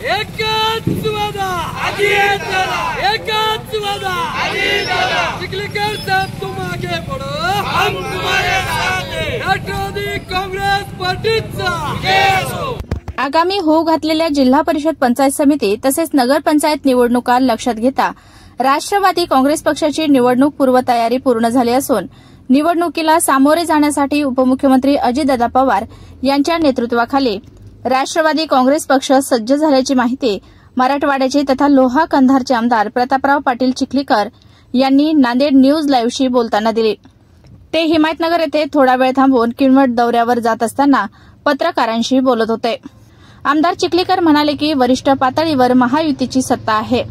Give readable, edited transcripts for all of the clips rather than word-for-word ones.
एकच वादा चिखलीकर साहब तुम आगे बढ़ो, हम तुम्हारे साथ हैं। राष्ट्रवादी काँग्रेस पार्टीचा आगामी होऊ घातलेल्या जिल्हा परिषद पंचायत समिती तसेच नगरपंचायत निवडणुका लक्षात घेता राष्ट्रवादी काँग्रेस पक्षाची निवडणूक पूर्वतयारी पूर्ण झाली असून निवडणुकीला सामोरे जाण्यासाठी उपमुख्यमंत्री अजितदादा पवार यांच्या नेतृत्वाखाली राष्ट्रवादी काँग्रेस पक्ष सज्ज झाल्याची माहिती मराठवाड्याचे तथा लोहा कंधारचे आमदार प्रतापराव पाटील चिखलीकर यांनी नांदेड न्यूज लाईव्हशी बोलताना दिली। ते हिमायतनगर येथे थोडा वेळ थांबून किनवट दौऱ्यावर जात असताना पत्रकारांशी बोलत होते। आमदार चिखलीकर म्हणाले की वरिष्ठ पातळीवर महायुतीची सत्ता आहे।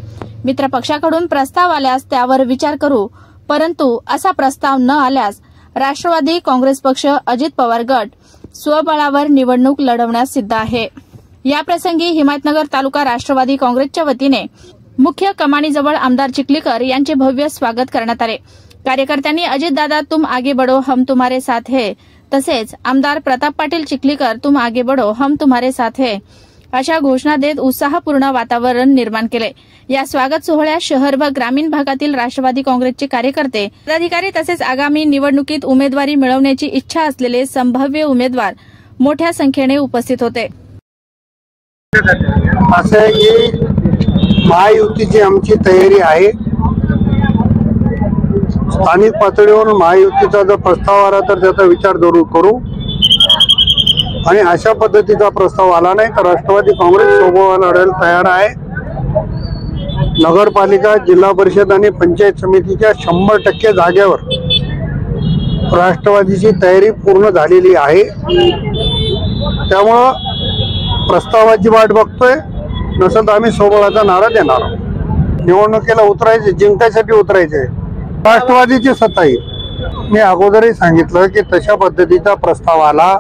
मित्र पक्षाकडून प्रस्ताव आल्यास त्यावर विचार करू, परंतु असा प्रस्ताव न आल्यास राष्ट्रवादी काँग्रेस पक्ष अजित पवार गट स्वबळावर निवडणूक लढवण्यास सिद्ध आहे। याप्रसंगी हिमायतनगर तालुका राष्ट्रवादी काँग्रेसच्या वतीने मुख्य कमानीजवळ आमदार चिखलीकर यांचे भव्य स्वागत करण्यात आले। कार्यकर्त्यांनी अजितदादा तुम आगे बढ़ो हम तुम्हारे साथ है तसेच आमदार प्रताप पाटील चिखलीकर तुम आगे बढ़ो हम तुम्हारे साथ है अशा घोषणा देत उत्साहपूर्ण वातावरण निर्माण केले। या स्वागत सोहळ्यात शहर व ग्रामीण भागातील राष्ट्रवादी काँग्रेसचे कार्यकर्ते, पदाधिकारी तसेच आगामी निवडणुकीत उमेदवारी मिळवण्याची इच्छा असलेले संभाव्य उमेदवार मोठ्या संख्येने उपस्थित होते। असं आहे की महायुतीची आमची तयारी आहे। स्थानिक पातळीवर महायुतीचा जर प्रस्ताव आला तर त्याचा विचार जरूर करू आणि अशा पद्धतीचा प्रस्ताव आला नाही तर राष्ट्रवादी काँग्रेस सोबत लढायला तयार आहे। नगरपालिका, जिल्हा परिषद आणि पंचायत समितीच्या 100% जागेवर राष्ट्रवादीची तयारी पूर्ण झालेली आहे। त्यामुळे प्रस्तावाची वाट बघतोय, नसेल तर आम्ही सोबळाचा नारा देणार आहोत। निवडणुकीला उतरायचे, जिंकायसाठी उतरायचे, राष्ट्रवादीची सत्ता येईल। मी अगोदरही सांगितलं की तशा पद्धतीचा प्रस्ताव आला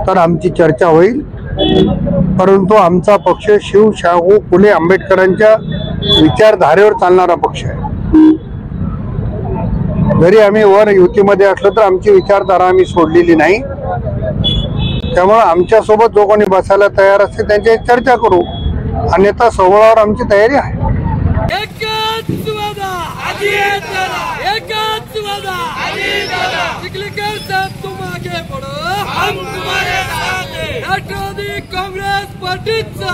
तर आमची चर्चा होईल, परंतु आमचा पक्ष शिव शाहू फुले आंबेडकरांच्या विचारधारेवर चालणारा पक्ष आहे। जरी आम्ही वर युतीमध्ये असलो तर आमची विचारधारा आम्ही सोडलेली नाही। त्यामुळे आमच्या सोबत जो कोणी बसायला तयार असते त्यांच्याशी चर्चा करू, अन्यथा सोहळ्यावर आमची तयारी आहे। चिखलीकर साहब तुम आगे बढ़ो, हम तुम्हारे साथ हैं। राष्ट्रवादी काँग्रेस पार्टीचा